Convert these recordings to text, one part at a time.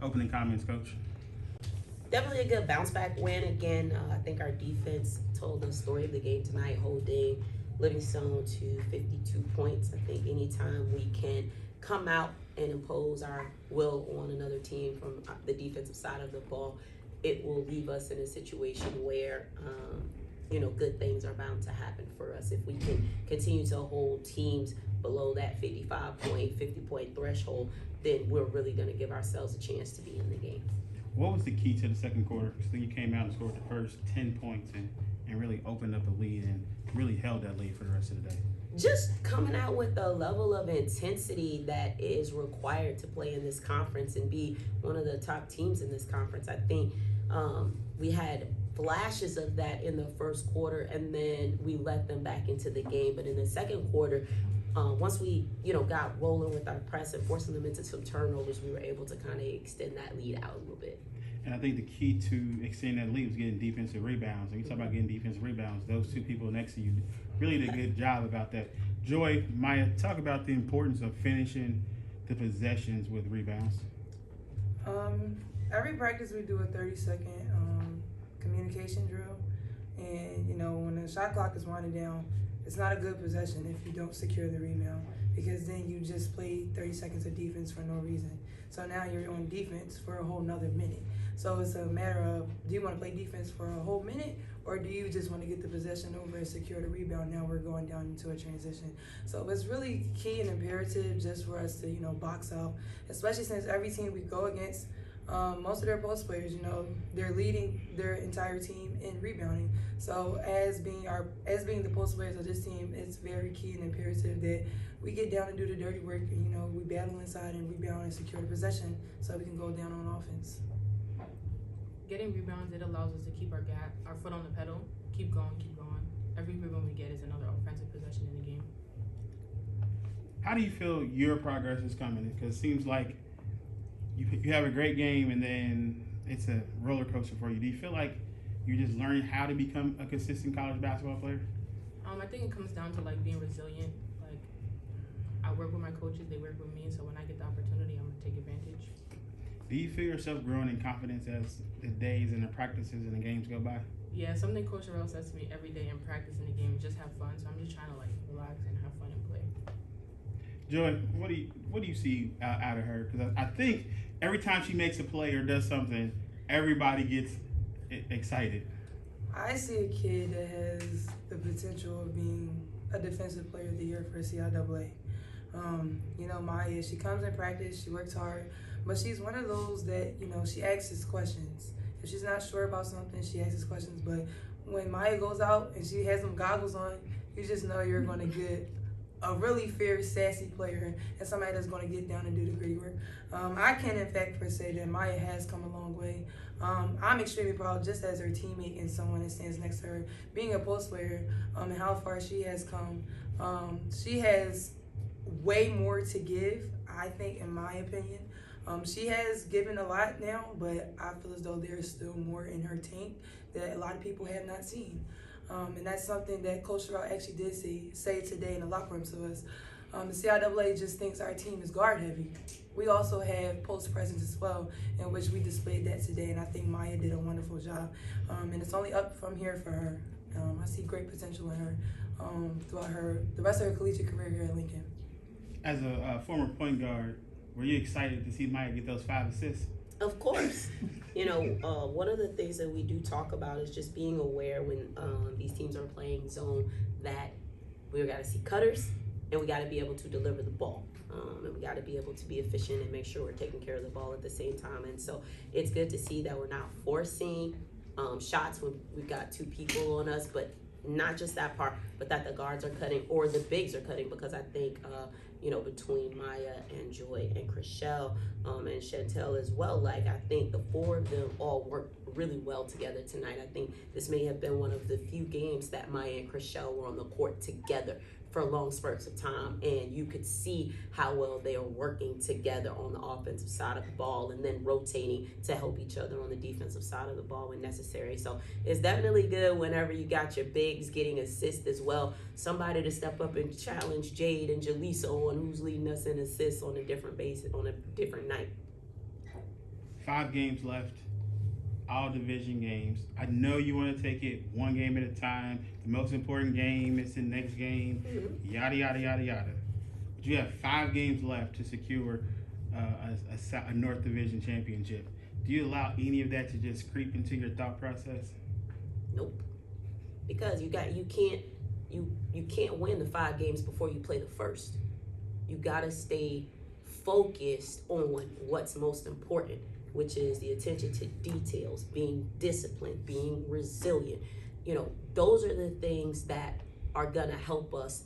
Opening comments, Coach. Definitely a good bounce back win. Again, I think our defense told the story of the game tonight, holding Livingstone to 52 points. I think anytime we can come out and impose our will on another team from the defensive side of the ball, it will leave us in a situation where, good things are bound to happen for us. If we can continue to hold teams below that 50-point threshold, then we're really going to give ourselves a chance to be in the game. What was the key to the second quarter? Because then you came out and scored the first 10 points and really opened up the lead and really held that lead for the rest of the day. Just coming out with the level of intensity that is required to play in this conference and be one of the top teams in this conference. I think we had flashes of that in the first quarter, and then we let them back into the game. But in the second quarter, once we got rolling with our press and forcing them into some turnovers, we were able to kind of extend that lead out a little bit. And I think the key to extending that lead was getting defensive rebounds. When you talk about getting defensive rebounds, those two people next to you really did a good job about that. Joy, Maya, talk about the importance of finishing the possessions with rebounds. Every practice we do a 30-second communication drill. And, when the shot clock is winding down, it's not a good possession if you don't secure the rebound, because then you just played 30 seconds of defense for no reason. So now you're on defense for a whole nother minute. So it's a matter of, do you want to play defense for a whole minute, or do you just want to get the possession over and secure the rebound? Now we're going down into a transition. So it's really key and imperative just for us to, box out, especially since every team we go against, most of their post players, they're leading their entire team in rebounding. So as being the post players of this team, it's very key and imperative that we get down and do the dirty work, and we battle inside and rebound and secure the possession so we can go down on offense. Getting rebounds, it allows us to keep our foot on the pedal, keep going. Every rebound we get is another offensive possession in the game. How do you feel your progress is coming? Because it seems like you have a great game and then it's a roller coaster for you. Do you feel like you're just learning how to become a consistent college basketball player? I think it comes down to being resilient. I work with my coaches, they work with me, so when I get the opportunity, I'm gonna take advantage. Do you feel yourself growing in confidence as the days and the practices and the games go by? Yeah, something Coach Terrell says to me every day in practice in the game is just have fun. So I'm just trying to relax and have fun and play. Joy, what do you see out of her? Because I think every time she makes a play or does something, everybody gets excited. I see a kid that has the potential of being a defensive player of the year for CIAA. Maya, she comes in practice, she works hard, but she's one of those that, she asks questions. If she's not sure about something, she asks questions. But when Maya goes out and she has some goggles on, you just know you're going to get a really fierce, sassy player and somebody that's going to get down and do the gritty work. I can, in fact, say that Maya has come a long way. I'm extremely proud, just as her teammate and someone that stands next to her, being a post player, and how far she has come. She has way more to give, I think, in my opinion. She has given a lot now, but I feel as though there's still more in her tank that a lot of people have not seen. And that's something that Coach Terrell actually did say today in the locker room to us. The CIAA just thinks our team is guard heavy. We also have post presence as well, in which we displayed that today, and I think Maya did a wonderful job. And it's only up from here for her. I see great potential in her throughout the rest of her collegiate career here at Lincoln. As a former point guard, were you excited to see Maya get those 5 assists? Of course. One of the things that we do talk about is just being aware when these teams are playing zone that we got to see cutters and we got to be able to deliver the ball. And we got to be able to be efficient and make sure we're taking care of the ball at the same time. And so it's good to see that we're not forcing shots when we've got 2 people on us, but not just that part, but that the guards are cutting or the bigs are cutting, because I think, between Maya and Joy and Chriselle and Chantel as well, I think the 4 of them all worked really well together tonight. I think this may have been one of the few games that Maya and Chriselle were on the court together for long spurts of time, and you could see how well they are working together on the offensive side of the ball and then rotating to help each other on the defensive side of the ball when necessary. So it's definitely good whenever you got your bigs getting assists as well. Somebody to step up and challenge Jade and Jaleesa on who's leading us in assists on a different basis, on a different night. 5 games left, all division games. I know you want to take it one game at a time. The most important game is the next game, yada, yada, yada, yada. But you have 5 games left to secure a North Division championship. Do you allow any of that to just creep into your thought process? Nope. Because you can't win the 5 games before you play the first. You gotta stay focused on what's most important, which is the attention to details, being disciplined, being resilient. You know, those are the things that are gonna help us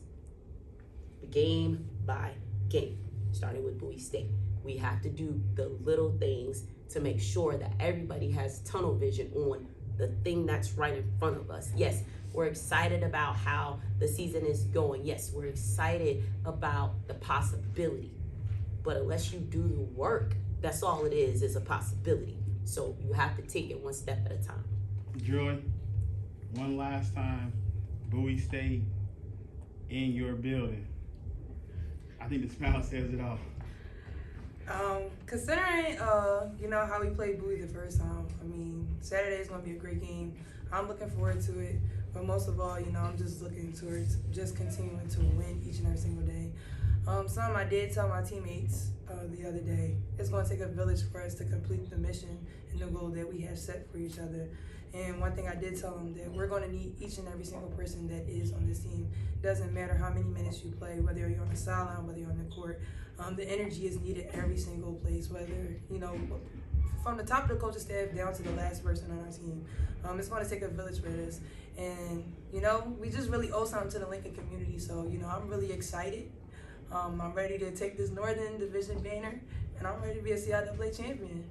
game by game, starting with Bowie State. We have to do the little things to make sure that everybody has tunnel vision on the thing that's right in front of us. Yes, we're excited about how the season is going. Yes, we're excited about the possibility. But unless you do the work, that's all it is a possibility. So you have to take it one step at a time. Joy, one last time, Bowie State in your building. I think the smile says it all. Considering, how we played Bowie the first time, I mean, Saturday is going to be a great game. I'm looking forward to it. But most of all, I'm just looking towards just continuing to win each and every single day. Something I did tell my teammates the other day, it's going to take a village for us to complete the mission and the goal that we have set for each other. And one thing I did tell them, that we're going to need each and every single person that is on this team. It doesn't matter how many minutes you play, whether you're on the sideline, whether you're on the court. The energy is needed every single place, whether, from the top of the coaching staff down to the last person on our team. It's going to take a village for this. And, we just really owe something to the Lincoln community. So, I'm really excited. I'm ready to take this Northern Division banner, and I'm ready to be a CIAA champion.